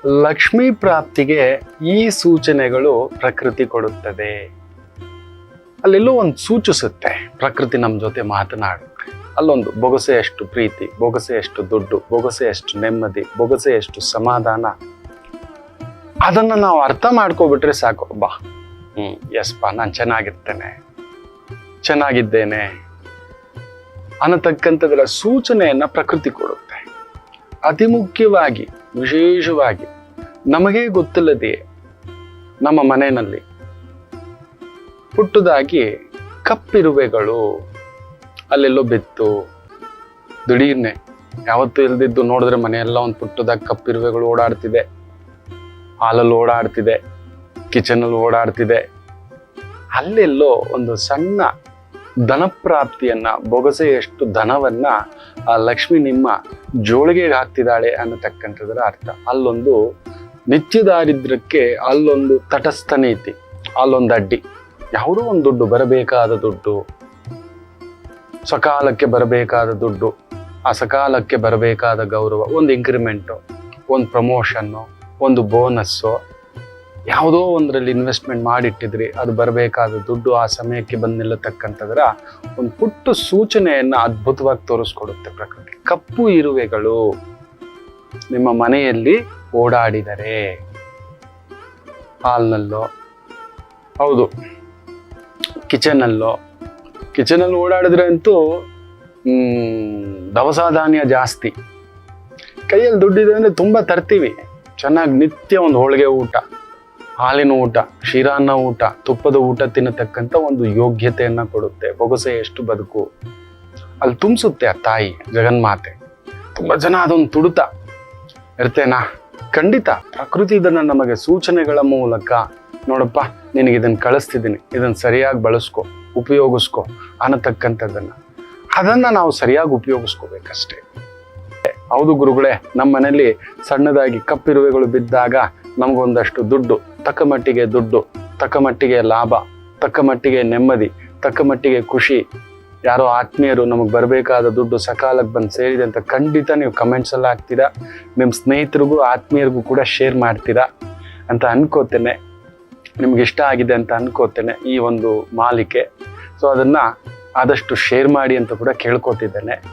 ಲಕ್ಷ್ಮೀ ಪ್ರಾಪ್ತಿಗೆ ಈ ಸೂಚನೆಗಳು ಪ್ರಕೃತಿ ಕೊಡುತ್ತದೆ. ಅಲ್ಲೆಲ್ಲೋ ಒಂದು ಸೂಚಿಸುತ್ತೆ ಪ್ರಕೃತಿ ನಮ್ಮ ಜೊತೆ ಮಾತನಾಡುತ್ತೆ. ಅಲ್ಲೊಂದು ಬೊಗಸೆಯಷ್ಟು ಪ್ರೀತಿ, ಬೊಗಸೆಯಷ್ಟು ದುಡ್ಡು, ಬೊಗಸೆಯಷ್ಟು ನೆಮ್ಮದಿ, ಬೊಗಸೆಯಷ್ಟು ಸಮಾಧಾನ. ಅದನ್ನ ನಾವು ಅರ್ಥ ಮಾಡ್ಕೊಬಿಟ್ರೆ ಸಾಕು. ಬಾ ಎಸ್ ಬಾ, ನಾನು ಚೆನ್ನಾಗಿದ್ದೇನೆ ಅನ್ನತಕ್ಕಂಥದ್ರ ಸೂಚನೆಯನ್ನ ಪ್ರಕೃತಿ ಕೊಡುತ್ತೆ. ಅತಿ ಮುಖ್ಯವಾಗಿ, ವಿಶೇಷವಾಗಿ ನಮಗೇ ಗೊತ್ತಿಲ್ಲದೆಯೇ ನಮ್ಮ ಮನೆಯಲ್ಲಿ ಪುಟ್ಟದಾಗಿ ಕಪ್ಪಿರುವೆಗಳು ಅಲ್ಲೆಲ್ಲೋ ಬಿತ್ತು. ದಿಢೀರ್ನೆ ಯಾವತ್ತೂ ಇಲ್ದಿದ್ದು ನೋಡಿದ್ರೆ ಮನೆಯೆಲ್ಲ ಒಂದು ಪುಟ್ಟದಾಗಿ ಕಪ್ಪಿರುವೆಗಳು ಓಡಾಡ್ತಿದೆ. ಹಾಲಲ್ಲಿ ಓಡಾಡ್ತಿದೆ, ಕಿಚನಲ್ಲಿ ಓಡಾಡ್ತಿದೆ. ಅಲ್ಲೆಲ್ಲೋ ಒಂದು ಸಣ್ಣ ಧನಪ್ರಾಪ್ತಿಯನ್ನ, ಬೊಗಸೆಯಷ್ಟು ಧನವನ್ನ ಆ ಲಕ್ಷ್ಮಿ ನಿಮ್ಮ ಜೋಳಿಗೆಗೆ ಹಾಕ್ತಿದ್ದಾಳೆ ಅನ್ನತಕ್ಕಂಥದ್ರ ಅರ್ಥ. ಅಲ್ಲೊಂದು ನಿತ್ಯ ದಾರಿದ್ರ್ಯಕ್ಕೆ ಅಲ್ಲೊಂದು ತಟಸ್ಥ ನೀತಿ, ಅಲ್ಲೊಂದು ಅಡ್ಡಿ. ಯಾವುದೋ ಒಂದು ದುಡ್ಡು, ಬರಬೇಕಾದ ದುಡ್ಡು, ಸಕಾಲಕ್ಕೆ ಬರಬೇಕಾದ ದುಡ್ಡು, ಆ ಸಕಾಲಕ್ಕೆ ಬರಬೇಕಾದ ಗೌರವ, ಒಂದು ಇಂಕ್ರಿಮೆಂಟು, ಒಂದು ಪ್ರಮೋಷನ್ನು, ಒಂದು ಬೋನಸ್ಸು, ಯಾವುದೋ ಒಂದರಲ್ಲಿ ಇನ್ವೆಸ್ಟ್ಮೆಂಟ್ ಮಾಡಿಟ್ಟಿದ್ರಿ, ಅದು ಬರಬೇಕಾದ ದುಡ್ಡು ಆ ಸಮಯಕ್ಕೆ ಬಂದು ನಿಲ್ಲತಕ್ಕಂಥದ್ರ ಒಂದು ಪುಟ್ಟ ಸೂಚನೆಯನ್ನ ಅದ್ಭುತವಾಗಿ ತೋರಿಸ್ಕೊಡುತ್ತೆ ಪ್ರಕೃತಿ. ಕಪ್ಪು ಇರುವೆಗಳು ನಿಮ್ಮ ಮನೆಯಲ್ಲಿ ಓಡಾಡಿದರೆ, ಹಾಲ್ನಲ್ಲೋ, ಹೌದು ಕಿಚನಲ್ಲಿ ಓಡಾಡಿದ್ರೆ ಅಂತೂ ದವಸ ಧಾನ್ಯ ಜಾಸ್ತಿ. ಕೈಯಲ್ಲಿ ದುಡ್ಡಿದೆ ಅಂದರೆ ತುಂಬ ತರ್ತೀವಿ. ಚೆನ್ನಾಗಿ ನಿತ್ಯ ಒಂದು ಹೋಳಿಗೆ ಊಟ, ಹಾಲಿನ ಊಟ, ಕ್ಷೀರಾನ್ನ ಊಟ, ತುಪ್ಪದ ಊಟ ತಿನ್ನತಕ್ಕಂಥ ಒಂದು ಯೋಗ್ಯತೆಯನ್ನ ಕೊಡುತ್ತೆ. ಬೊಗಸೆಯಷ್ಟು ಬದುಕು ಅಲ್ಲಿ ತುಂಬಿಸುತ್ತೆ ಆ ತಾಯಿ ಜಗನ್ಮಾತೆ. ತುಂಬ ಜನ ಅದೊಂದು ತುಡುತ ಇರ್ತೇನಾ? ಖಂಡಿತ ಪ್ರಕೃತಿ ಇದನ್ನು ನಮಗೆ ಸೂಚನೆಗಳ ಮೂಲಕ, ನೋಡಪ್ಪ ನಿನಗೆ ಇದನ್ನು ಕಳಿಸ್ತಿದ್ದೀನಿ, ಇದನ್ನು ಸರಿಯಾಗಿ ಬಳಸ್ಕೊ, ಉಪಯೋಗಿಸ್ಕೊ ಅದನ್ನು ನಾವು ಸರಿಯಾಗಿ ಉಪಯೋಗಿಸ್ಕೋಬೇಕಷ್ಟೇ. ಹೌದು ಗುರುಗಳೇ, ನಮ್ಮ ಮನೆಯಲ್ಲಿ ಸಣ್ಣದಾಗಿ ಕಪ್ಪಿರುವೆಗಳು ಬಿದ್ದಾಗ ನಮಗೊಂದಷ್ಟು ದುಡ್ಡು, ತಕ್ಕ ಮಟ್ಟಿಗೆ ದುಡ್ಡು, ತಕ್ಕ ಮಟ್ಟಿಗೆ ಲಾಭ, ತಕ್ಕ ಮಟ್ಟಿಗೆ ನೆಮ್ಮದಿ, ತಕ್ಕ ಮಟ್ಟಿಗೆ ಖುಷಿ, ಯಾರೋ ಆತ್ಮೀಯರು ನಮಗೆ ಬರಬೇಕಾದ ದುಡ್ಡು ಸಕಾಲಕ್ಕೆ ಬಂದು ಸೇರಿದೆ ಅಂತ ಖಂಡಿತ ನೀವು ಕಮೆಂಟ್ಸಲ್ಲಿ ಹಾಕ್ತೀರಾ. ನಿಮ್ಮ ಸ್ನೇಹಿತರಿಗೂ ಆತ್ಮೀಯರಿಗೂ ಕೂಡ ಶೇರ್ ಮಾಡ್ತೀರಾ ಅಂತ ಅನ್ಕೋತೇನೆ. ನಿಮ್ಗೆ ಇಷ್ಟ ಆಗಿದೆ ಅಂತ ಅನ್ಕೋತೇನೆ ಈ ಒಂದು ಮಾಲಿಕೆ. ಸೊ ಅದನ್ನು ಆದಷ್ಟು ಶೇರ್ ಮಾಡಿ ಅಂತ ಕೂಡ ಕೇಳ್ಕೊತಿದ್ದೇನೆ.